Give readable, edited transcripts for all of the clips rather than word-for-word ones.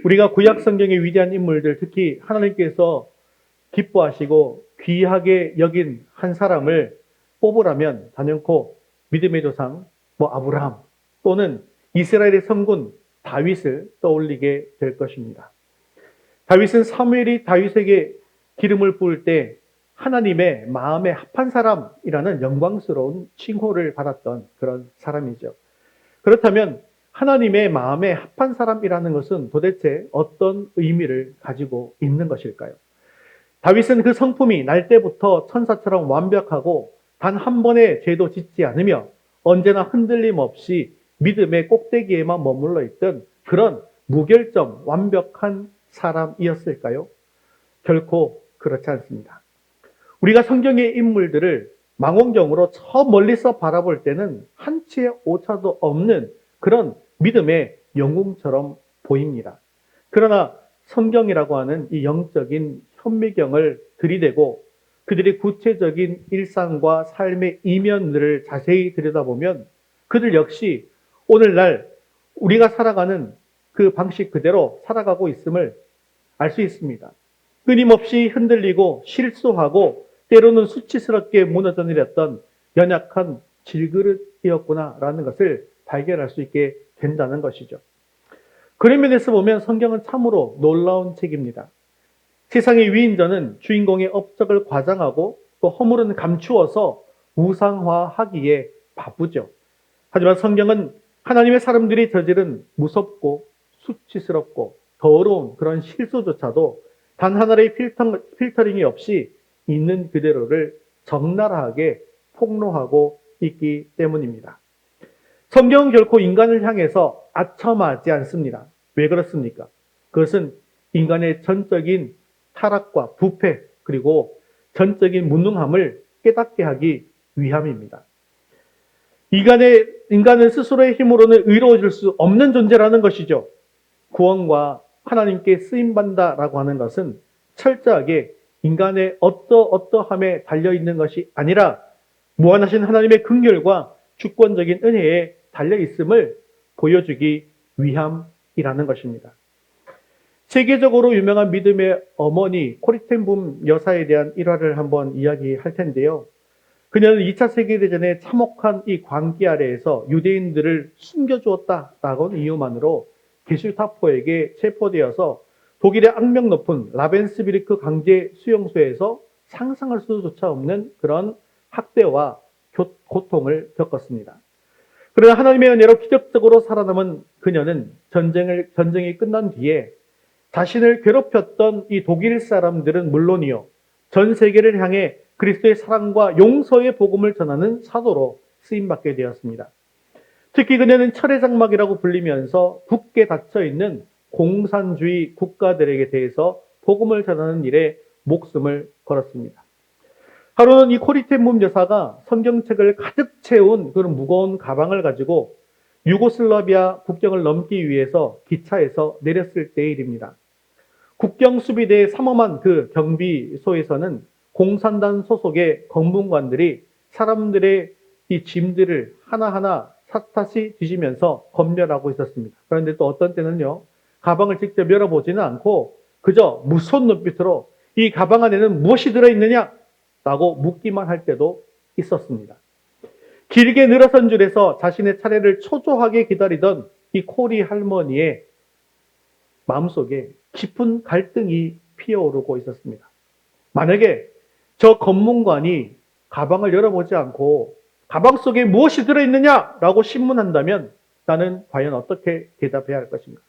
우리가 구약 성경의 위대한 인물들, 특히 하나님께서 기뻐하시고 귀하게 여긴 한 사람을 뽑으라면 단연코 믿음의 조상 아브라함 또는 이스라엘의 성군 다윗을 떠올리게 될 것입니다. 다윗은 사무엘이 다윗에게 기름을 부을 때 하나님의 마음에 합한 사람이라는 영광스러운 칭호를 받았던 그런 사람이죠. 그렇다면 하나님의 마음에 합한 사람이라는 것은 도대체 어떤 의미를 가지고 있는 것일까요? 다윗은 그 성품이 날 때부터 천사처럼 완벽하고 단 한 번의 죄도 짓지 않으며 언제나 흔들림 없이 믿음의 꼭대기에만 머물러 있던 그런 무결점 완벽한 사람이었을까요? 결코 그렇지 않습니다. 우리가 성경의 인물들을 망원경으로 저 멀리서 바라볼 때는 한치의 오차도 없는 그런 믿음의 영웅처럼 보입니다. 그러나 성경이라고 하는 이 영적인 현미경을 들이대고 그들의 구체적인 일상과 삶의 이면들을 자세히 들여다보면 그들 역시 오늘날 우리가 살아가는 그 방식 그대로 살아가고 있음을 알 수 있습니다. 끊임없이 흔들리고 실수하고 때로는 수치스럽게 무너져 내렸던 연약한 질그릇이었구나라는 것을 발견할 수 있게 된다는 것이죠. 그런 면에서 보면 성경은 참으로 놀라운 책입니다. 세상의 위인전은 주인공의 업적을 과장하고 또 허물은 감추어서 우상화하기에 바쁘죠. 하지만 성경은 하나님의 사람들이 저지른 무섭고 수치스럽고 더러운 그런 실수조차도 단 하나의 필터링이 없이 있는 그대로를 적나라하게 폭로하고 있기 때문입니다. 성경은 결코 인간을 향해서 아첨하지 않습니다. 왜 그렇습니까? 그것은 인간의 전적인 타락과 부패 그리고 전적인 무능함을 깨닫게 하기 위함입니다. 인간은 스스로의 힘으로는 의로워질 수 없는 존재라는 것이죠. 구원과 하나님께 쓰임받는다라고 하는 것은 철저하게 인간의 어떠함에 달려있는 것이 아니라 무한하신 하나님의 긍휼과 주권적인 은혜에 달려있음을 보여주기 위함이라는 것입니다. 세계적으로 유명한 믿음의 어머니 코리텐붐 여사에 대한 일화를 한번 이야기할 텐데요. 그녀는 2차 세계대전의 참혹한 이 광기 아래에서 유대인들을 숨겨주었다라는 이유만으로 게슈타포에게 체포되어서 독일의 악명 높은 라벤스비르크 강제 수용소에서 상상할 수조차 없는 그런 학대와 고통을 겪었습니다. 그러나 하나님의 은혜로 기적적으로 살아남은 그녀는 전쟁이 끝난 뒤에 자신을 괴롭혔던 이 독일 사람들은 물론이요, 전 세계를 향해 그리스도의 사랑과 용서의 복음을 전하는 사도로 쓰임받게 되었습니다. 특히 그녀는 철의 장막이라고 불리면서 굳게 닫혀있는 공산주의 국가들에게 대해서 복음을 전하는 일에 목숨을 걸었습니다. 하루는 이 코리텐붐 여사가 성경책을 가득 채운 그런 무거운 가방을 가지고 유고슬라비아 국경을 넘기 위해서 기차에서 내렸을 때의 일입니다. 국경 수비대의 삼엄한 그 경비소에서는 공산당 소속의 검문관들이 사람들의 이 짐들을 하나하나 샅샅이 뒤지면서 검열하고 있었습니다. 그런데 또 어떤 때는요, 가방을 직접 열어보지는 않고 그저 무서운 눈빛으로 이 가방 안에는 무엇이 들어있느냐라고 묻기만 할 때도 있었습니다. 길게 늘어선 줄에서 자신의 차례를 초조하게 기다리던 이 코리 할머니의 마음속에 깊은 갈등이 피어오르고 있었습니다. 만약에 저 검문관이 가방을 열어보지 않고 가방 속에 무엇이 들어있느냐라고 신문한다면 나는 과연 어떻게 대답해야 할 것인가?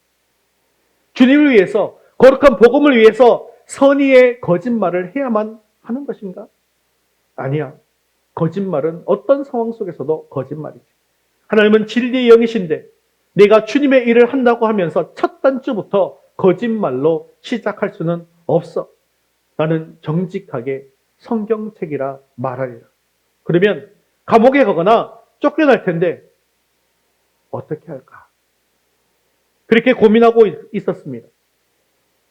주님을 위해서, 거룩한 복음을 위해서 선의의 거짓말을 해야만 하는 것인가? 아니야. 거짓말은 어떤 상황 속에서도 거짓말이지. 하나님은 진리의 영이신데 내가 주님의 일을 한다고 하면서 첫 단추부터 거짓말로 시작할 수는 없어. 나는 정직하게 성경책이라 말하리라. 그러면 감옥에 가거나 쫓겨날 텐데 어떻게 할까? 그렇게 고민하고 있었습니다.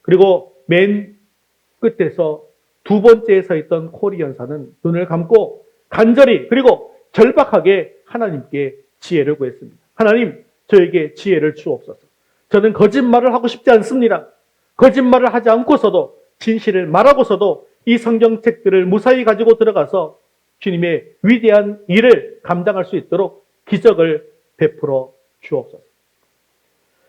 그리고 맨 끝에서 두 번째에 서 있던 코리 연사는 눈을 감고 간절히 그리고 절박하게 하나님께 지혜를 구했습니다. 하나님, 저에게 지혜를 주옵소서. 저는 거짓말을 하고 싶지 않습니다. 거짓말을 하지 않고서도 진실을 말하고서도 이 성경책들을 무사히 가지고 들어가서 주님의 위대한 일을 감당할 수 있도록 기적을 베풀어 주옵소서.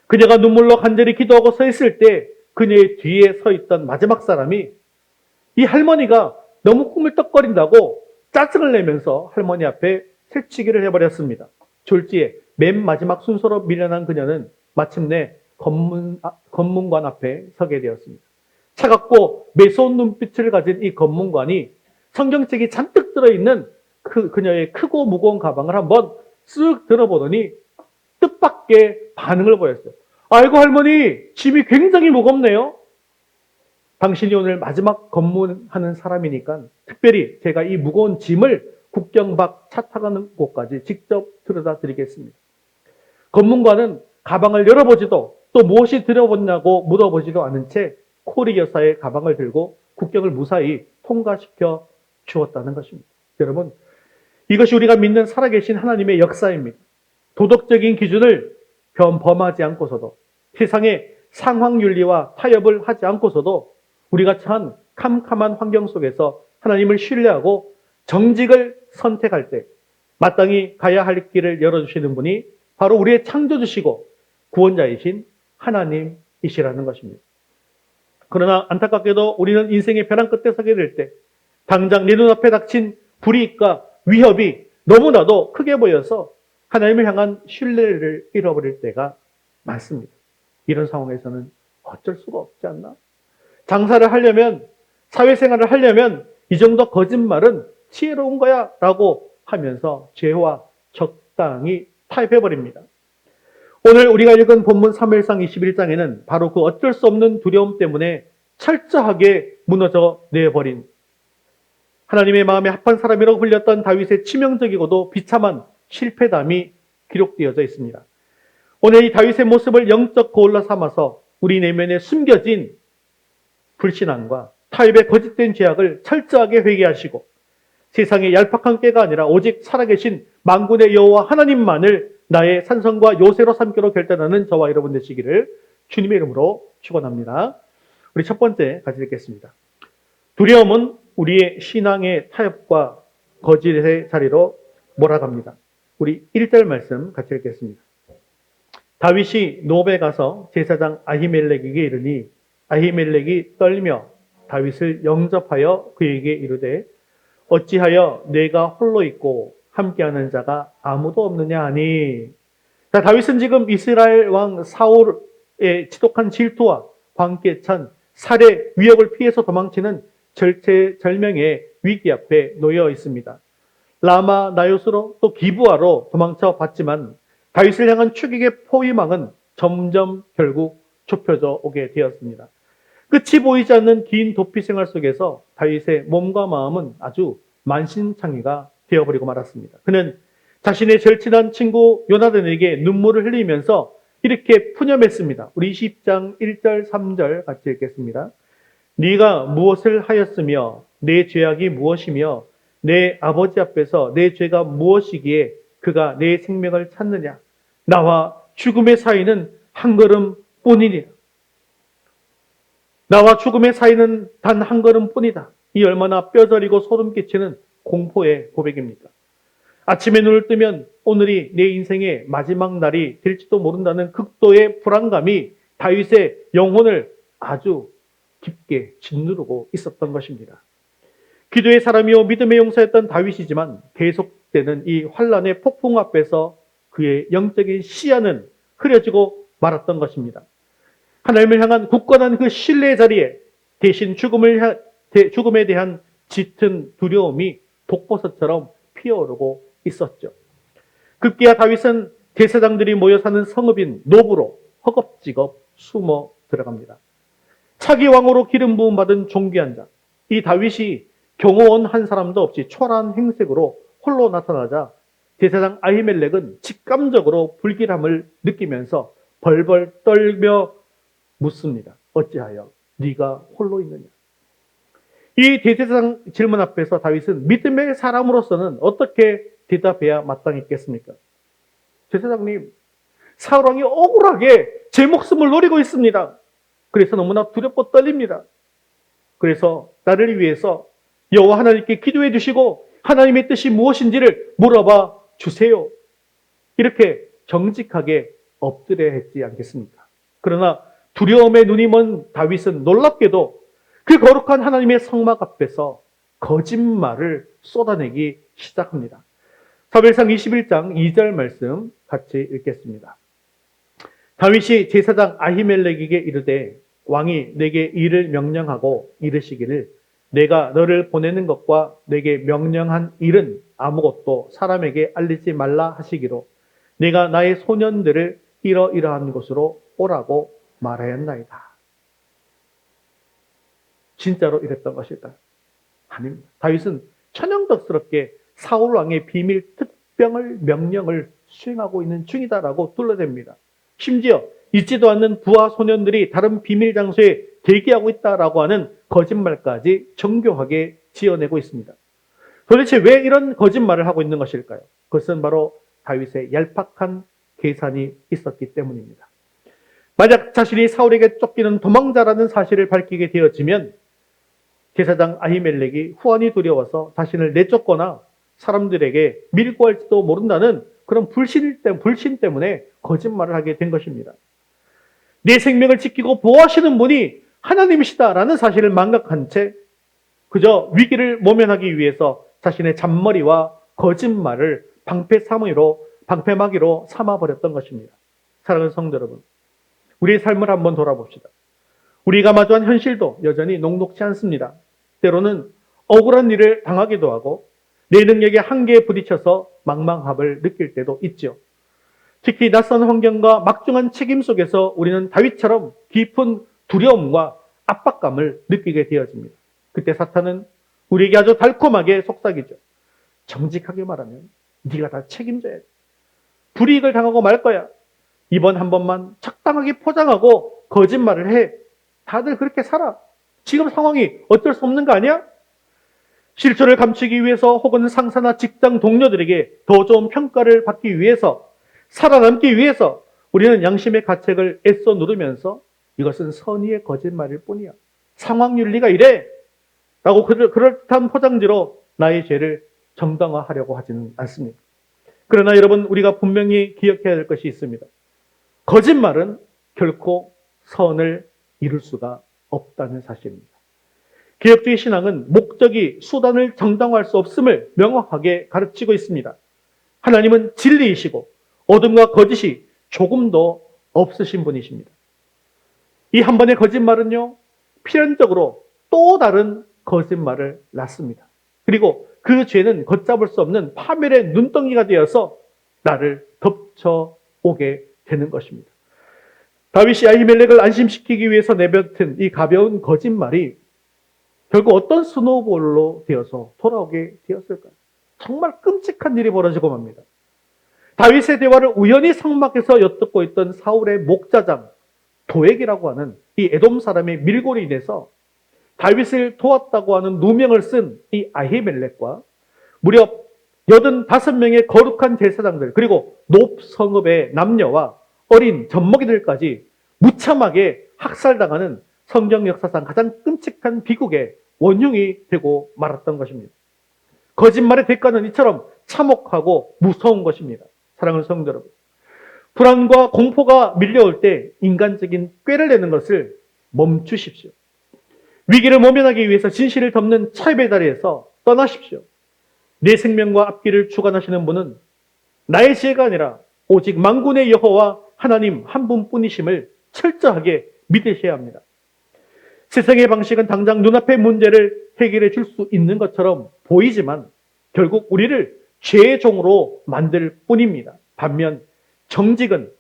그녀가 눈물로 간절히 기도하고 서 있을 때 그녀의 뒤에 서 있던 마지막 사람이 이 할머니가 너무 꾸물떡거린다고 짜증을 내면서 할머니 앞에 새치기를 해버렸습니다. 졸지에 맨 마지막 순서로 밀려난 그녀는 마침내 검문관 앞에 서게 되었습니다. 차갑고 매서운 눈빛을 가진 이 검문관이 성경책이 잔뜩 들어있는 그녀의 크고 무거운 가방을 한번 쓱 들어보더니 뜻밖의 반응을 보였어요. 아이고 할머니, 짐이 굉장히 무겁네요. 당신이 오늘 마지막 검문하는 사람이니까 특별히 제가 이 무거운 짐을 국경 밖 차 타가는 곳까지 직접 들여다 드리겠습니다. 검문관은 가방을 열어보지도 또 무엇이 들어봤냐고 물어보지도 않은 채 코리 여사의 가방을 들고 국경을 무사히 통과시켜 주었다는 것입니다. 여러분, 이것이 우리가 믿는 살아계신 하나님의 역사입니다. 도덕적인 기준을 범하지 않고서도 세상의 상황윤리와 타협을 하지 않고서도 우리가 처한 캄캄한 환경 속에서 하나님을 신뢰하고 정직을 선택할 때 마땅히 가야 할 길을 열어주시는 분이 바로 우리의 창조주시고 구원자이신 하나님이시라는 것입니다. 그러나 안타깝게도 우리는 인생의 벼랑 끝에 서게 될 때 당장 내 눈앞에 닥친 불이익과 위협이 너무나도 크게 보여서 하나님을 향한 신뢰를 잃어버릴 때가 많습니다. 이런 상황에서는 어쩔 수가 없지 않나? 장사를 하려면, 사회생활을 하려면 이 정도 거짓말은 지혜로운 거야 라고 하면서 죄와 적당히 타협해버립니다. 오늘 우리가 읽은 본문 사무엘상 21장에는 바로 그 어쩔 수 없는 두려움 때문에 철저하게 무너져 내버린 하나님의 마음에 합한 사람이라고 불렸던 다윗의 치명적이고도 비참한 실패담이 기록되어져 있습니다. 오늘 이 다윗의 모습을 영적 거울로 삼아서 우리 내면에 숨겨진 불신앙과 타협의 거짓된 죄악을 철저하게 회개하시고 세상의 얄팍한 꾀가 아니라 오직 살아계신 만군의 여호와 하나님만을 나의 산성과 요새로 삼기로 결단하는 저와 여러분 되시기를 주님의 이름으로 축원합니다. 우리 첫 번째 같이 읽겠습니다. 두려움은 우리의 신앙의 타협과 거짓의 자리로 몰아갑니다. 우리 1절 말씀 같이 읽겠습니다. 다윗이 노베 가서 제사장 아히멜렉에게 이르니 아히멜렉이 떨며 다윗을 영접하여 그에게 이르되 어찌하여 내가 홀로 있고 함께하는 자가 아무도 없느냐 하니. 자, 다윗은 지금 이스라엘 왕 사울의 지독한 질투와 광기에 찬 살해 위협을 피해서 도망치는 절체절명의 위기 앞에 놓여 있습니다. 라마 나요스로 또 기브아로 도망쳐 봤지만 다윗을 향한 추격의 포위망은 점점 결국 좁혀져 오게 되었습니다. 끝이 보이지 않는 긴 도피 생활 속에서 다윗의 몸과 마음은 아주 만신창이가 되어버리고 말았습니다. 그는 자신의 절친한 친구 요나단에게 눈물을 흘리면서 이렇게 푸념했습니다. 우리 20장 1절 3절 같이 읽겠습니다. 네가 무엇을 하였으며 내 죄악이 무엇이며 내 아버지 앞에서 내 죄가 무엇이기에 그가 내 생명을 찾느냐. 나와 죽음의 사이는 한 걸음 뿐이니라. 나와 죽음의 사이는 단 한 걸음 뿐이다. 이 얼마나 뼈저리고 소름 끼치는 공포의 고백입니까? 아침에 눈을 뜨면 오늘이 내 인생의 마지막 날이 될지도 모른다는 극도의 불안감이 다윗의 영혼을 아주 깊게 짓누르고 있었던 것입니다. 기도의 사람이요 믿음의 용사였던 다윗이지만 계속되는 이 환란의 폭풍 앞에서 그의 영적인 시야는 흐려지고 말았던 것입니다. 하나님을 향한 굳건한 그 신뢰의 자리에 대신 죽음에 대한 짙은 두려움이 독버섯처럼 피어오르고 있었죠. 급기야 다윗은 제사장들이 모여 사는 성읍인 노브로 허겁지겁 숨어 들어갑니다. 차기 왕으로 기름 부음 받은 존귀한 자, 이 다윗이 경호원 한 사람도 없이 초라한 행색으로 홀로 나타나자 제사장 아히멜렉은 직감적으로 불길함을 느끼면서 벌벌 떨며 묻습니다. 어찌하여 네가 홀로 있느냐? 이 대제사장 질문 앞에서 다윗은 믿음의 사람으로서는 어떻게 대답해야 마땅했겠습니까? 제사장님, 사울 왕이 억울하게 제 목숨을 노리고 있습니다. 그래서 너무나 두렵고 떨립니다. 그래서 나를 위해서 여호와 하나님께 기도해 주시고 하나님의 뜻이 무엇인지를 물어봐 주세요. 이렇게 정직하게 엎드려야 했지 않겠습니까? 그러나 두려움에 눈이 먼 다윗은 놀랍게도 그 거룩한 하나님의 성막 앞에서 거짓말을 쏟아내기 시작합니다. 사무엘상 21장 2절 말씀 같이 읽겠습니다. 다윗이 제사장 아히멜렉에게 이르되 왕이 내게 일을 명령하고 이르시기를 내가 너를 보내는 것과 내게 명령한 일은 아무것도 사람에게 알리지 말라 하시기로 내가 나의 소년들을 이러이러한 곳으로 오라고 말하였나이다. 진짜로 이랬던 것일까요? 아닙니다. 다윗은 천연덕스럽게 사울 왕의 비밀 특병을 명령을 수행하고 있는 중이다라고 둘러댑니다. 심지어 있지도 않는 부하 소년들이 다른 비밀 장소에 대기하고 있다라고 하는 거짓말까지 정교하게 지어내고 있습니다. 도대체 왜 이런 거짓말을 하고 있는 것일까요? 그것은 바로 다윗의 얄팍한 계산이 있었기 때문입니다. 만약 자신이 사울에게 쫓기는 도망자라는 사실을 밝히게 되어지면 제사장 아히멜렉이 후환이 두려워서 자신을 내쫓거나 사람들에게 밀고 할지도 모른다는 그런 불신 때문에 거짓말을 하게 된 것입니다. 내 생명을 지키고 보호하시는 분이 하나님이시다라는 사실을 망각한 채 그저 위기를 모면하기 위해서 자신의 잔머리와 거짓말을 방패막이로 삼아버렸던 것입니다. 사랑하는 성도 여러분, 우리의 삶을 한번 돌아봅시다. 우리가 마주한 현실도 여전히 녹록지 않습니다. 때로는 억울한 일을 당하기도 하고 내 능력의 한계에 부딪혀서 망망함을 느낄 때도 있죠. 특히 낯선 환경과 막중한 책임 속에서 우리는 다윗처럼 깊은 두려움과 압박감을 느끼게 되어집니다. 그때 사탄은 우리에게 아주 달콤하게 속삭이죠. 정직하게 말하면 네가 다 책임져야 돼. 불이익을 당하고 말 거야. 이번 한 번만 적당하게 포장하고 거짓말을 해. 다들 그렇게 살아. 지금 상황이 어쩔 수 없는 거 아니야? 실수를 감추기 위해서 혹은 상사나 직장 동료들에게 더 좋은 평가를 받기 위해서 살아남기 위해서 우리는 양심의 가책을 애써 누르면서 이것은 선의의 거짓말일 뿐이야. 상황 윤리가 이래. 라고 그럴듯한 포장지로 나의 죄를 정당화하려고 하지는 않습니다. 그러나 여러분, 우리가 분명히 기억해야 될 것이 있습니다. 거짓말은 결코 선을 이룰 수가 없다는 사실입니다. 개혁주의 신앙은 목적이 수단을 정당화할 수 없음을 명확하게 가르치고 있습니다. 하나님은 진리이시고 어둠과 거짓이 조금도 없으신 분이십니다. 이 한 번의 거짓말은요, 필연적으로 또 다른 거짓말을 낳습니다. 그리고 그 죄는 걷잡을 수 없는 파멸의 눈덩이가 되어서 나를 덮쳐오게 되는 것입니다. 다윗이 아히멜렉을 안심시키기 위해서 내뱉은 이 가벼운 거짓말이 결국 어떤 스노우볼로 되어서 돌아오게 되었을까요? 정말 끔찍한 일이 벌어지고 맙니다. 다윗의 대화를 우연히 성막에서 엿듣고 있던 사울의 목자장 도액이라고 하는 이 에돔 사람의 밀고로 인해서 다윗을 도왔다고 하는 누명을 쓴 이 아히멜렉과 무려 85명의 거룩한 제사장들 그리고 높 성읍의 남녀와 어린 젖먹이들까지 무참하게 학살당하는 성경 역사상 가장 끔찍한 비극의 원흉이 되고 말았던 것입니다. 거짓말의 대가는 이처럼 참혹하고 무서운 것입니다. 사랑하는 성도 여러분, 불안과 공포가 밀려올 때 인간적인 꾀를 내는 것을 멈추십시오. 위기를 모면하기 위해서 진실을 덮는 차입의 자리에서 떠나십시오. 내 생명과 앞길을 주관하시는 분은 나의 지혜가 아니라 오직 만군의 여호와 하나님 한 분뿐이심을 철저하게 믿으셔야 합니다. 세상의 방식은 당장 눈앞의 문제를 해결해 줄 수 있는 것처럼 보이지만 결국 우리를 죄의 종으로 만들 뿐입니다. 반면 정직은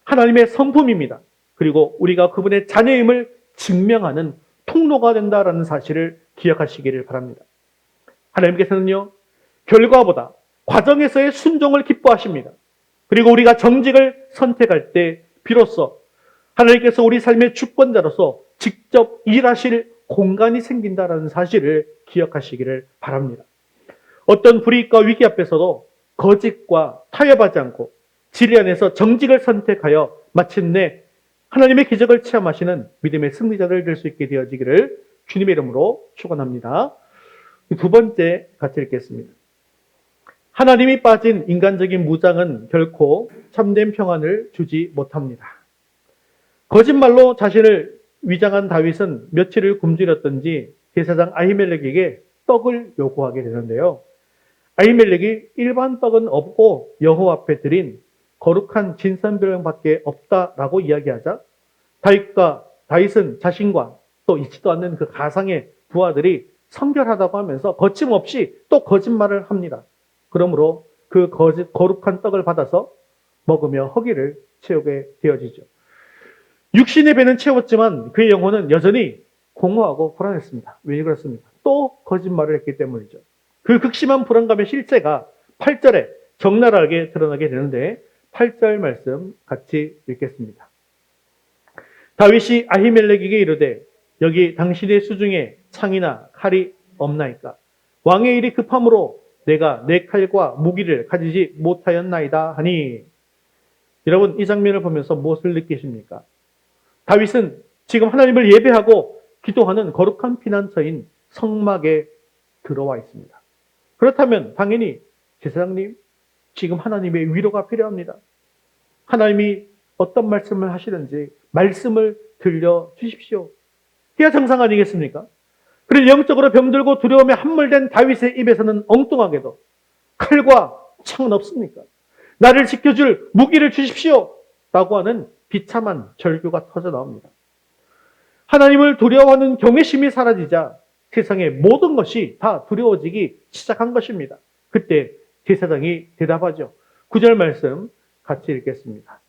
하나님의 성품입니다. 그리고 우리가 그분의 자녀임을 증명하는 통로가 된다라는 사실을 기억하시기를 바랍니다. 하나님께서는요, 결과보다 과정에서의 순종을 기뻐하십니다. 그리고 우리가 정직을 선택할 때 비로소 하나님께서 우리 삶의 주권자로서 직접 일하실 공간이 생긴다라는 사실을 기억하시기를 바랍니다. 어떤 불이익과 위기 앞에서도 거짓과 타협하지 않고 진리 안에서 정직을 선택하여 마침내 하나님의 기적을 체험하시는 믿음의 승리자들 될 수 있게 되어지기를 주님의 이름으로 축원합니다. 두 번째 같이 읽겠습니다. 하나님이 빠진 인간적인 무장은 결코 참된 평안을 주지 못합니다. 거짓말로 자신을 위장한 다윗은 며칠을 굶주렸던지 제사장 아히멜렉에게 떡을 요구하게 되는데요. 아히멜렉이 일반 떡은 없고 여호와 앞에 드린 거룩한 진선별량밖에 없다라고 이야기하자 다윗은 자신과 또 있지도 않는 그 가상의 부하들이 성결하다고 하면서 거침없이 또 거짓말을 합니다. 그러므로 그 거룩한 떡을 받아서 먹으며 허기를 채우게 되어지죠. 육신의 배는 채웠지만 그의 영혼은 여전히 공허하고 불안했습니다. 왜 그렇습니까? 또 거짓말을 했기 때문이죠. 그 극심한 불안감의 실체가 8절에 적나라하게 드러나게 되는데 8절 말씀 같이 읽겠습니다. 다윗이 아히멜렉에게 이르되 여기 당신의 수중에 창이나 칼이 없나이까? 왕의 일이 급함으로 내가 내 칼과 무기를 가지지 못하였나이다 하니. 여러분 이 장면을 보면서 무엇을 느끼십니까? 다윗은 지금 하나님을 예배하고 기도하는 거룩한 피난처인 성막에 들어와 있습니다. 그렇다면 당연히 제사장님, 지금 하나님의 위로가 필요합니다. 하나님이 어떤 말씀을 하시는지 말씀을 들려주십시오. 해야 정상 아니겠습니까? 그런데 영적으로 병들고 두려움에 함몰된 다윗의 입에서는 엉뚱하게도 칼과 창은 없습니까? 나를 지켜줄 무기를 주십시오 라고 하는 비참한 절규가 터져 나옵니다. 하나님을 두려워하는 경외심이 사라지자 세상의 모든 것이 다 두려워지기 시작한 것입니다. 그때 제사장이 대답하죠. 9절 말씀 같이 읽겠습니다.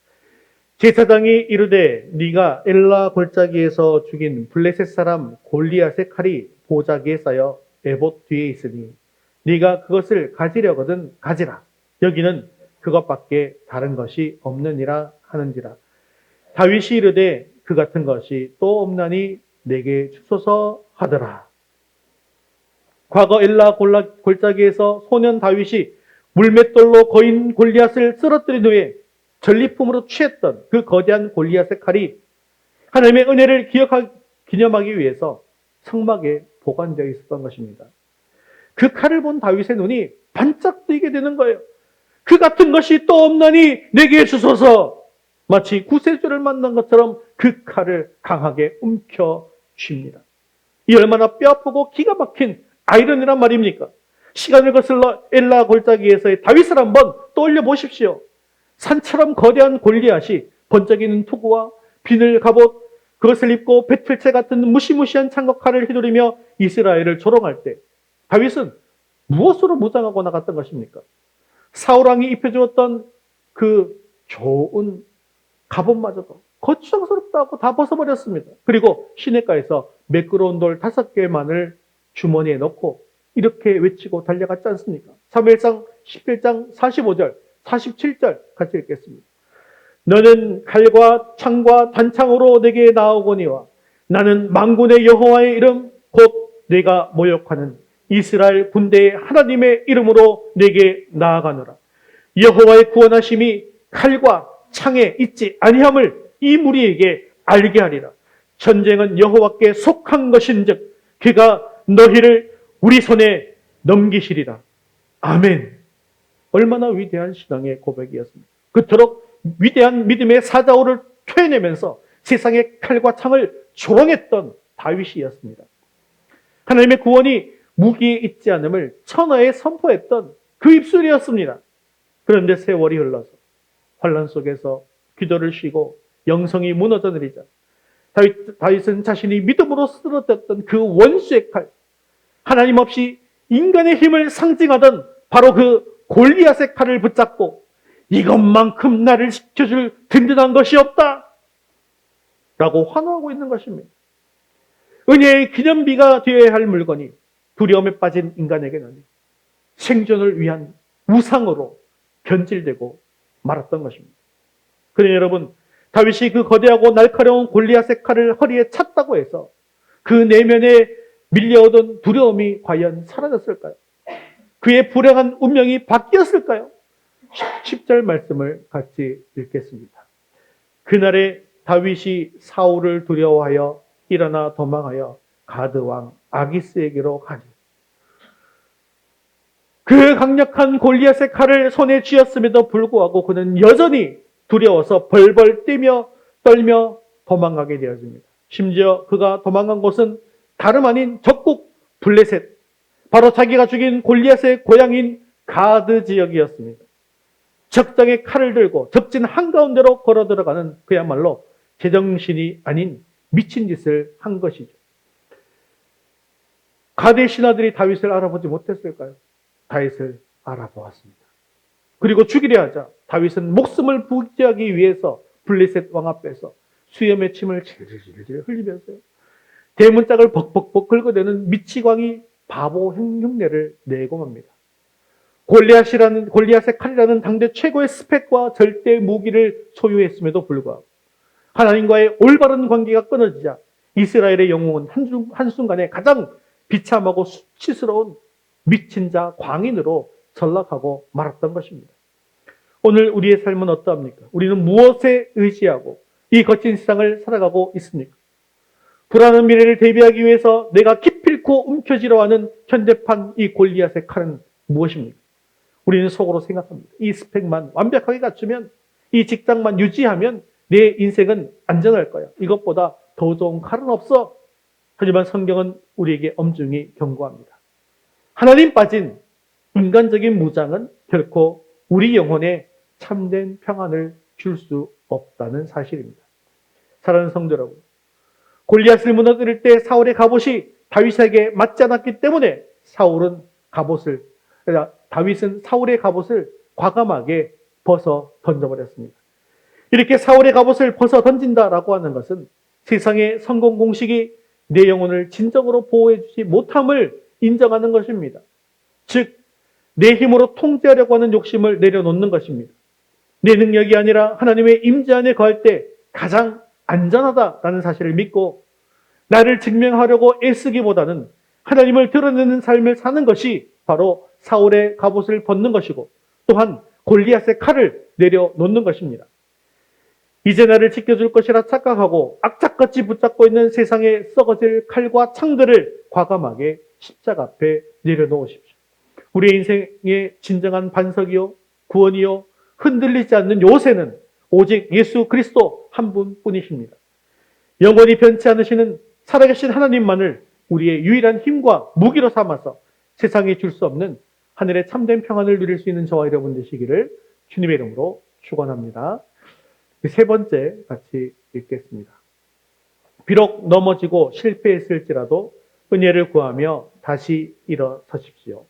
제사장이 이르되 네가 엘라 골짜기에서 죽인 블레셋 사람 골리앗의 칼이 보자기에 쌓여 에봇 뒤에 있으니 네가 그것을 가지려거든 가지라. 여기는 그것밖에 다른 것이 없느니라 하는지라. 다윗이 이르되 그 같은 것이 또 없나니 내게 주소서 하더라. 과거 엘라 골짜기에서 소년 다윗이 물맷돌로 거인 골리앗을 쓰러뜨린 후에 전리품으로 취했던 그 거대한 골리앗의 칼이 하나님의 은혜를 기념하기 위해서 성막에 보관되어 있었던 것입니다. 그 칼을 본 다윗의 눈이 반짝 뜨이게 되는 거예요. 그 같은 것이 또 없나니 내게 주소서. 마치 구세주를 만난 것처럼 그 칼을 강하게 움켜쥡니다. 이 얼마나 뼈아프고 기가 막힌 아이러니란 말입니까? 시간을 거슬러 엘라 골짜기에서의 다윗을 한번 떠올려 보십시오. 산처럼 거대한 골리앗이 번쩍이는 투구와 비늘 갑옷, 그것을 입고 배틀채 같은 무시무시한 창과 칼을 휘두르며 이스라엘을 조롱할 때 다윗은 무엇으로 무장하고 나갔던 것입니까? 사울왕이 입혀주었던 그 좋은 갑옷마저도 거추장스럽다고 다 벗어버렸습니다. 그리고 시냇가에서 매끄러운 돌 5개만을 주머니에 넣고 이렇게 외치고 달려갔지 않습니까? 사무엘상 17장 45절, 47절 같이 읽겠습니다. 너는 칼과 창과 단창으로 내게 나오거니와 나는 만군의 여호와의 이름 곧 내가 모욕하는 이스라엘 군대의 하나님의 이름으로 내게 나아가노라. 여호와의 구원하심이 칼과 창에 있지 아니함을 이 무리에게 알게 하리라. 전쟁은 여호와께 속한 것인즉 그가 너희를 우리 손에 넘기시리라. 아멘. 얼마나 위대한 신앙의 고백이었습니까? 그토록 위대한 믿음의 사자오를 표현하면서 세상의 칼과 창을 조롱했던 다윗이었습니다. 하나님의 구원이 무기에 있지 않음을 천하에 선포했던 그 입술이었습니다. 그런데 세월이 흘러서 환란 속에서 기도를 쉬고 영성이 무너져 내리자 다윗은 자신이 믿음으로 쓰러졌던 그 원수의 칼, 하나님 없이 인간의 힘을 상징하던 바로 그 골리앗의 칼을 붙잡고 이것만큼 나를 지켜줄 든든한 것이 없다 라고 환호하고 있는 것입니다. 은혜의 기념비가 되어야 할 물건이 두려움에 빠진 인간에게는 생존을 위한 우상으로 변질되고 말았던 것입니다. 그런데 여러분, 다윗이 그 거대하고 날카로운 골리앗의 칼을 허리에 찼다고 해서 그 내면에 밀려오던 두려움이 과연 사라졌을까요? 그의 불행한 운명이 바뀌었을까요? 10절 말씀을 같이 읽겠습니다. 그날에 다윗이 사울을 두려워하여 일어나 도망하여 가드왕 아기스에게로 가니 그 강력한 골리앗의 칼을 손에 쥐었음에도 불구하고 그는 여전히 두려워서 벌벌 떨며 도망가게 되었습니다. 심지어 그가 도망간 곳은 다름 아닌 적국 블레셋, 바로 자기가 죽인 골리앗의 고향인 가드 지역이었습니다. 적장에 칼을 들고 접진 한가운데로 걸어 들어가는 그야말로 제정신이 아닌 미친 짓을 한 것이죠. 가드의 신하들이 다윗을 알아보지 못했을까요? 다윗을 알아보았습니다. 그리고 죽이려 하자 다윗은 목숨을 부지하기 위해서 블레셋 왕 앞에서 수염의 침을 질질 흘리면서요. 대문짝을 벅벅벅 긁어대는 미치광이 바보 흉내를 내고 맙니다. 골리앗의 칼이라는 당대 최고의 스펙과 절대 무기를 소유했음에도 불구하고 하나님과의 올바른 관계가 끊어지자 이스라엘의 영웅은 한순간에 가장 비참하고 수치스러운 미친 자 광인으로 전락하고 말았던 것입니다. 오늘 우리의 삶은 어떠합니까? 우리는 무엇에 의지하고 이 거친 세상을 살아가고 있습니까? 불안한 미래를 대비하기 위해서 내가 기필코 움켜쥐려 하는 현대판 이 골리앗의 칼은 무엇입니까? 우리는 속으로 생각합니다. 이 스펙만 완벽하게 갖추면, 이 직장만 유지하면 내 인생은 안전할 거야. 이것보다 더 좋은 칼은 없어. 하지만 성경은 우리에게 엄중히 경고합니다. 하나님 빠진 인간적인 무장은 결코 우리 영혼에 참된 평안을 줄 수 없다는 사실입니다. 사랑하는 성도 여러분, 골리앗을 무너뜨릴 때 사울의 갑옷이 다윗에게 맞지 않았기 때문에 다윗은 사울의 갑옷을 과감하게 벗어 던져버렸습니다. 이렇게 사울의 갑옷을 벗어 던진다라고 하는 것은 세상의 성공 공식이 내 영혼을 진정으로 보호해주지 못함을 인정하는 것입니다. 즉, 내 힘으로 통제하려고 하는 욕심을 내려놓는 것입니다. 내 능력이 아니라 하나님의 임재 안에 거할 때 가장 안전하다라는 사실을 믿고 나를 증명하려고 애쓰기보다는 하나님을 드러내는 삶을 사는 것이 바로 사울의 갑옷을 벗는 것이고 또한 골리앗의 칼을 내려놓는 것입니다. 이제 나를 지켜줄 것이라 착각하고 악착같이 붙잡고 있는 세상의 썩어질 칼과 창들을 과감하게 십자가 앞에 내려놓으십시오. 우리의 인생의 진정한 반석이요 구원이요 흔들리지 않는 요새는 오직 예수 그리스도 한 분뿐이십니다. 영원히 변치 않으시는 살아계신 하나님만을 우리의 유일한 힘과 무기로 삼아서 세상이 줄 수 없는 하늘의 참된 평안을 누릴 수 있는 저와 여러분 되시기를 주님의 이름으로 축원합니다. 세 번째 같이 읽겠습니다. 비록 넘어지고 실패했을지라도 은혜를 구하며 다시 일어서십시오.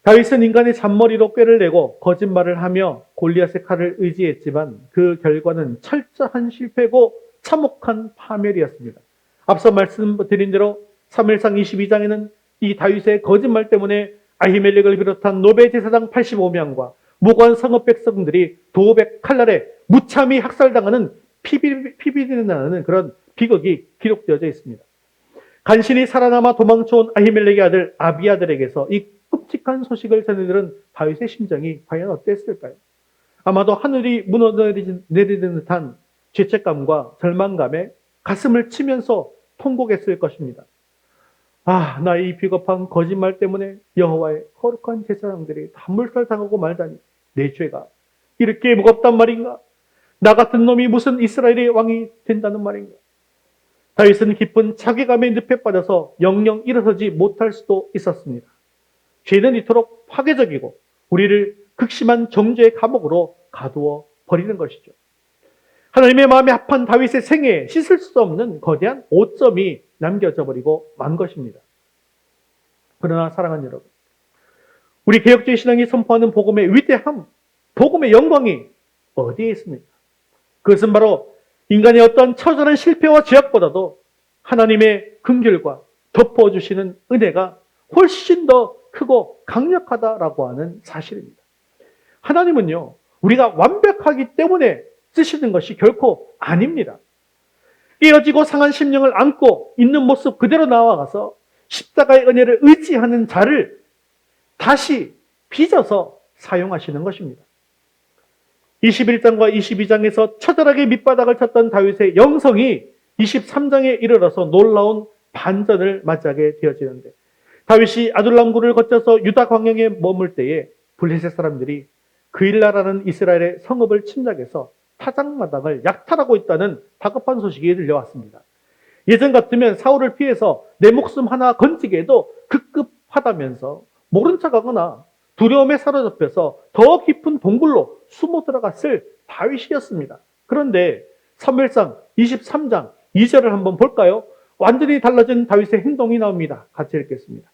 다윗은 인간의 잔머리로 꾀를 내고 거짓말을 하며 골리앗의 칼을 의지했지만 그 결과는 철저한 실패고 참혹한 파멸이었습니다. 앞서 말씀드린 대로 사무엘상 22장에는 이 다윗의 거짓말 때문에 아히멜렉을 비롯한 노베 제사장 85명과 무고한 성읍 백성들이 도백 칼날에 무참히 학살당하는 피비린내 나는 그런 비극이 기록되어져 있습니다. 간신히 살아남아 도망쳐온 아히멜렉의 아들 아비아들에게서 이 끔찍한 소식을 전해들은 다윗의 심정이 과연 어땠을까요? 아마도 하늘이 무너내리는 듯한 죄책감과 절망감에 가슴을 치면서 통곡했을 것입니다. 아, 나의 이 비겁한 거짓말 때문에 여호와의 거룩한 제사장들이 다 물살당하고 말다니 내 죄가 이렇게 무겁단 말인가? 나 같은 놈이 무슨 이스라엘의 왕이 된다는 말인가? 다윗은 깊은 자괴감에 늪에 빠져서 영영 일어서지 못할 수도 있었습니다. 죄는 이토록 파괴적이고 우리를 극심한 정죄의 감옥으로 가두어 버리는 것이죠. 하나님의 마음에 합한 다윗의 생애에 씻을 수 없는 거대한 오점이 남겨져 버리고 만 것입니다. 그러나 사랑하는 여러분, 우리 개혁주의 신앙이 선포하는 복음의 위대함, 복음의 영광이 어디에 있습니까? 그것은 바로 인간의 어떤 처절한 실패와 죄악보다도 하나님의 긍휼과 덮어주시는 은혜가 훨씬 더 크고 강력하다라고 하는 사실입니다. 하나님은요, 우리가 완벽하기 때문에 쓰시는 것이 결코 아닙니다. 깨어지고 상한 심령을 안고 있는 모습 그대로 나아가서 십자가의 은혜를 의지하는 자를 다시 빚어서 사용하시는 것입니다. 21장과 22장에서 처절하게 밑바닥을 쳤던 다윗의 영성이 23장에 이르러서 놀라운 반전을 맞이하게 되어지는데, 다윗이 아둘람굴을 거쳐서 유다 광야에 머물 때에 블레셋 사람들이 그일라라는 이스라엘의 성읍을 침략해서 타작마당을 약탈하고 있다는 다급한 소식이 들려왔습니다. 예전 같으면 사울을 피해서 내 목숨 하나 건지기에도 급급하다면서 모른 척하거나 두려움에 사로잡혀서 더 깊은 동굴로 숨어 들어갔을 다윗이었습니다. 그런데 사무엘상 23장 2절을 한번 볼까요? 완전히 달라진 다윗의 행동이 나옵니다. 같이 읽겠습니다.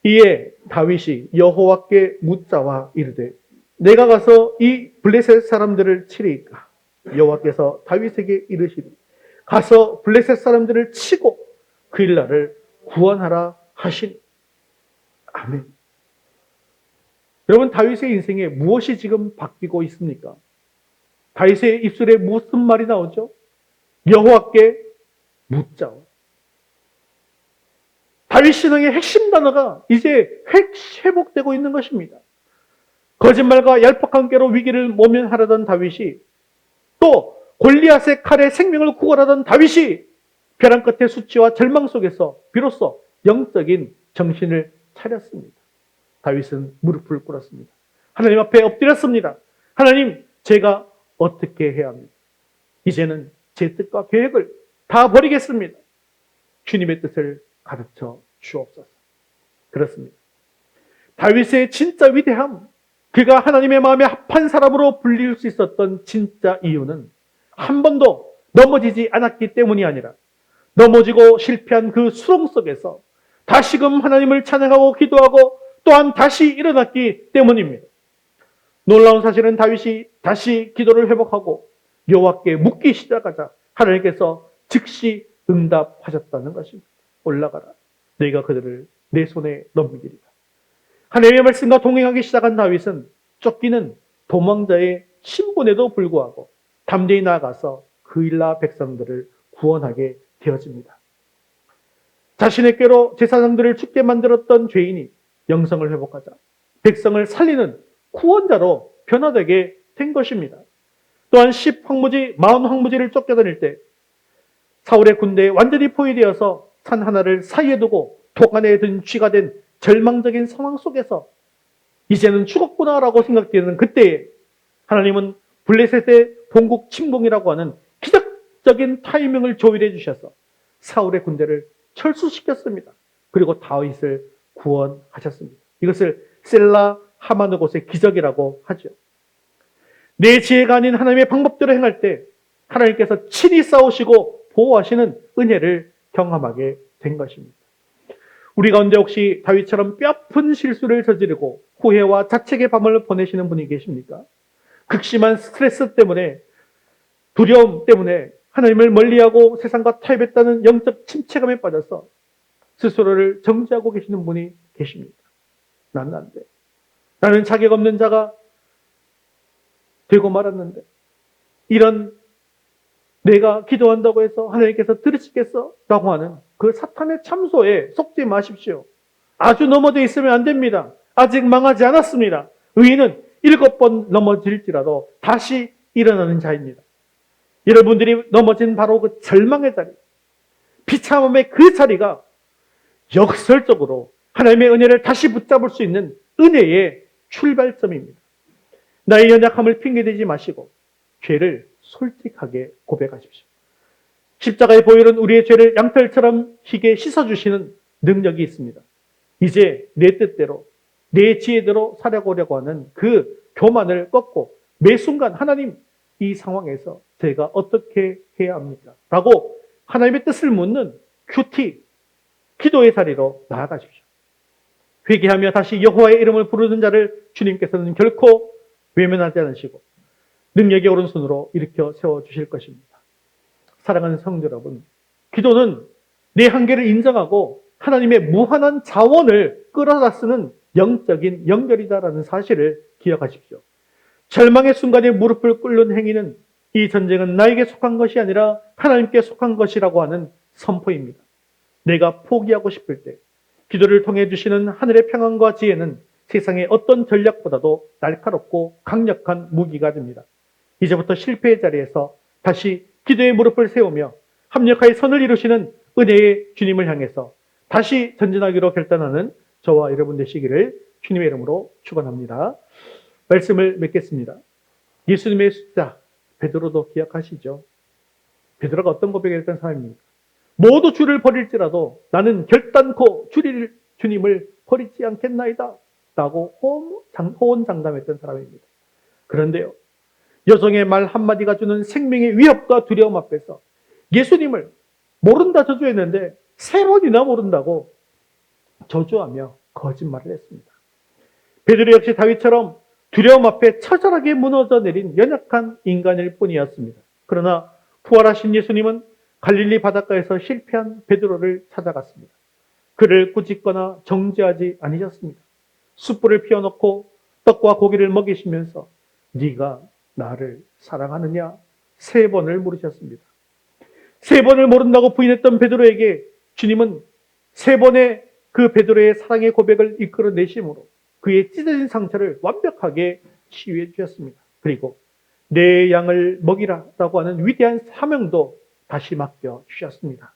이에 다윗이 여호와께 묻자와 이르되 내가 가서 이 블레셋 사람들을 치리이까? 여호와께서 다윗에게 이르시되 가서 블레셋 사람들을 치고 그일라를 구원하라 하시니. 아멘. 여러분, 다윗의 인생에 무엇이 지금 바뀌고 있습니까? 다윗의 입술에 무슨 말이 나오죠? 여호와께 묻자. 다윗 신앙의 핵심 단어가 이제 회복되고 있는 것입니다. 거짓말과 얄팍한 꾀로 위기를 모면하려던 다윗이, 또 골리앗의 칼에 생명을 구걸하던 다윗이 벼랑 끝의 수치와 절망 속에서 비로소 영적인 정신을 차렸습니다. 다윗은 무릎을 꿇었습니다. 하나님 앞에 엎드렸습니다. 하나님, 제가 어떻게 해야 합니까? 이제는 제 뜻과 계획을 다 버리겠습니다. 주님의 뜻을 가르쳐 주옵소서. 그렇습니다. 다윗의 진짜 위대함, 그가 하나님의 마음에 합한 사람으로 불릴 수 있었던 진짜 이유는 한 번도 넘어지지 않았기 때문이 아니라 넘어지고 실패한 그 수렁 속에서 다시금 하나님을 찬양하고 기도하고 또한 다시 일어났기 때문입니다. 놀라운 사실은 다윗이 다시 기도를 회복하고 여호와께 묻기 시작하자 하나님께서 즉시 응답하셨다는 것입니다. 올라가라. 내가 그들을 내 손에 넘기리라. 하나님의 말씀과 동행하기 시작한 다윗은 쫓기는 도망자의 신분에도 불구하고 담대히 나아가서 그일라 백성들을 구원하게 되어집니다. 자신의 꾀로 제사장들을 죽게 만들었던 죄인이 영성을 회복하자 백성을 살리는 구원자로 변화되게 된 것입니다. 또한 10황무지, 40황무지를 쫓겨다닐 때 사울의 군대에 완전히 포위되어서 산 하나를 사이에 두고 독안에 든 쥐가 된 절망적인 상황 속에서 이제는 죽었구나라고 생각되는 그때에 하나님은 블레셋의 본국 침공이라고 하는 기적적인 타이밍을 조율해 주셔서 사울의 군대를 철수시켰습니다. 그리고 다윗을 구원하셨습니다. 이것을 셀라 하마느곳의 기적이라고 하죠. 내 지혜가 아닌 하나님의 방법대로 행할 때 하나님께서 친히 싸우시고 보호하시는 은혜를 경험하게 된 것입니다. 우리 가운데 혹시 다윗처럼 뼈아픈 실수를 저지르고 후회와 자책의 밤을 보내시는 분이 계십니까? 극심한 스트레스 때문에, 두려움 때문에 하나님을 멀리하고 세상과 타협했다는 영적 침체감에 빠져서 스스로를 정죄하고 계시는 분이 계십니다. 나는 안 돼. 나는 자격 없는 자가 되고 말았는데, 이런 내가 기도한다고 해서 하나님께서 들으시겠어? 라고 하는 그 사탄의 참소에 속지 마십시오. 아주 넘어져 있으면 안 됩니다. 아직 망하지 않았습니다. 의인은 7번 넘어질지라도 다시 일어나는 자입니다. 여러분들이 넘어진 바로 그 절망의 자리, 비참함의 그 자리가 역설적으로 하나님의 은혜를 다시 붙잡을 수 있는 은혜의 출발점입니다. 나의 연약함을 핑계대지 마시고 죄를 솔직하게 고백하십시오. 십자가의 보혈은 우리의 죄를 양털처럼 희게 씻어주시는 능력이 있습니다. 이제 내 뜻대로, 내 지혜대로 살아가려고 하는 그 교만을 꺾고 매 순간 하나님, 이 상황에서 제가 어떻게 해야 합니까? 라고 하나님의 뜻을 묻는 큐티, 기도의 자리로 나아가십시오. 회개하며 다시 여호와의 이름을 부르는 자를 주님께서는 결코 외면하지 않으시고 능력의 오른손으로 일으켜 세워주실 것입니다. 사랑하는 성도 여러분, 기도는 내 한계를 인정하고 하나님의 무한한 자원을 끌어다 쓰는 영적인 연결이다라는 사실을 기억하십시오. 절망의 순간에 무릎을 꿇는 행위는 이 전쟁은 나에게 속한 것이 아니라 하나님께 속한 것이라고 하는 선포입니다. 내가 포기하고 싶을 때 기도를 통해 주시는 하늘의 평안과 지혜는 세상의 어떤 전략보다도 날카롭고 강력한 무기가 됩니다. 이제부터 실패의 자리에서 다시 기도의 무릎을 세우며 합력하여 선을 이루시는 은혜의 주님을 향해서 다시 전진하기로 결단하는 저와 여러분 되시기를 주님의 이름으로 축원합니다. 말씀을 맺겠습니다. 예수님의 숫자 베드로도 기억하시죠? 베드로가 어떤 고백을 했던 사람입니까? 모두 주를 버릴지라도 나는 결단코 주님을 버리지 않겠나이다 라고 호언장담했던 사람입니다. 그런데요, 여종의 말 한마디가 주는 생명의 위협과 두려움 앞에서 예수님을 모른다 저주했는데 3번이나 모른다고 저주하며 거짓말을 했습니다. 베드로 역시 다윗처럼 두려움 앞에 처절하게 무너져 내린 연약한 인간일 뿐이었습니다. 그러나 부활하신 예수님은 갈릴리 바닷가에서 실패한 베드로를 찾아갔습니다. 그를 꾸짖거나 정죄하지 않으셨습니다. 숯불을 피워놓고 떡과 고기를 먹이시면서 네가 나를 사랑하느냐 3번을 물으셨습니다. 3번을 모른다고 부인했던 베드로에게 주님은 3번의 그 베드로의 사랑의 고백을 이끌어내심으로 그의 찢어진 상처를 완벽하게 치유해 주셨습니다. 그리고 내 양을 먹이라라고 하는 위대한 사명도 다시 맡겨 주셨습니다.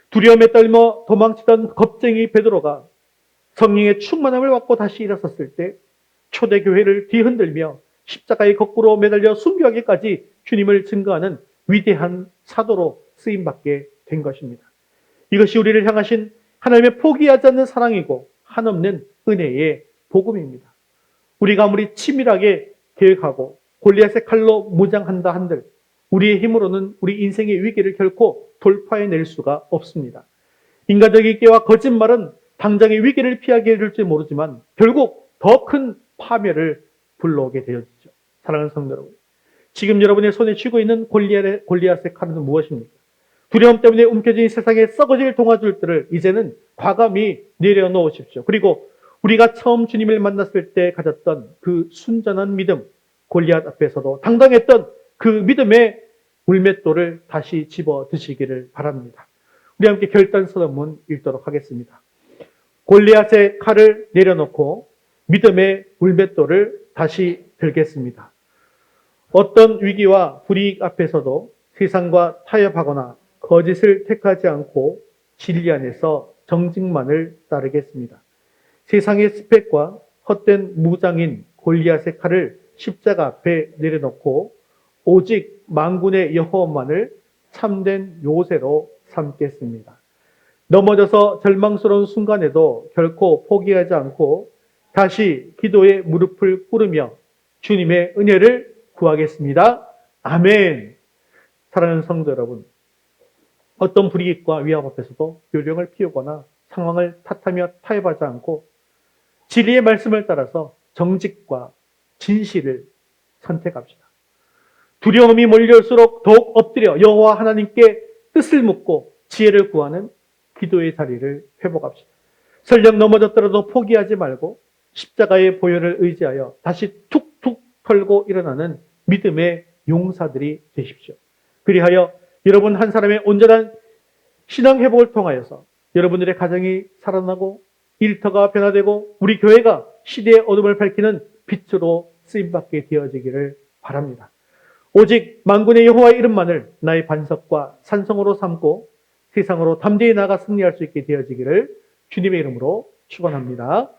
두려움에 떨며 도망치던 겁쟁이 베드로가 성령의 충만함을 받고 다시 일어섰을 때 초대교회를 뒤흔들며 십자가에 거꾸로 매달려 순교하기까지 주님을 증거하는 위대한 사도로 쓰임받게 된 것입니다. 이것이 우리를 향하신 하나님의 포기하지 않는 사랑이고 한없는 은혜의 복음입니다. 우리가 아무리 치밀하게 계획하고 골리앗의 칼로 무장한다 한들 우리의 힘으로는 우리 인생의 위기를 결코 돌파해낼 수가 없습니다. 인간적인 깨와 거짓말은 당장의 위기를 피하게 해줄지 모르지만 결국 더 큰 파멸을 불러오게 되어지죠. 사랑하는 성도 여러분, 지금 여러분의 손에 쥐고 있는 골리앗의 칼은 무엇입니까? 두려움 때문에 움켜진 세상에 썩어질 동아줄들을 이제는 과감히 내려놓으십시오. 그리고 우리가 처음 주님을 만났을 때 가졌던 그 순전한 믿음, 골리앗 앞에서도 당당했던 그 믿음의 물맷돌을 다시 집어 드시기를 바랍니다. 우리 함께 결단서문 읽도록 하겠습니다. 골리앗의 칼을 내려놓고 믿음의 물맷돌을 다시 들겠습니다. 어떤 위기와 불이익 앞에서도 세상과 타협하거나 거짓을 택하지 않고 진리 안에서 정직만을 따르겠습니다. 세상의 스펙과 헛된 무장인 골리앗의 칼을 십자가 앞에 내려놓고 오직 만군의 여호와만을 참된 요새로 삼겠습니다. 넘어져서 절망스러운 순간에도 결코 포기하지 않고 다시 기도의 무릎을 꿇으며 주님의 은혜를 구하겠습니다. 아멘. 사랑하는 성도 여러분, 어떤 불이익과 위협 앞에서도 요령을 피우거나 상황을 탓하며 타협하지 않고 진리의 말씀을 따라서 정직과 진실을 선택합시다. 두려움이 몰려올수록 더욱 엎드려 여호와 하나님께 뜻을 묻고 지혜를 구하는 기도의 자리를 회복합시다. 설령 넘어졌더라도 포기하지 말고 십자가의 보혈을 의지하여 다시 툭툭 털고 일어나는 믿음의 용사들이 되십시오. 그리하여 여러분 한 사람의 온전한 신앙 회복을 통하여서 여러분들의 가정이 살아나고 일터가 변화되고 우리 교회가 시대의 어둠을 밝히는 빛으로 쓰임받게 되어지기를 바랍니다. 오직 만군의 여호와의 이름만을 나의 반석과 산성으로 삼고 세상으로 담대히 나아가 승리할 수 있게 되어지기를 주님의 이름으로 축원합니다.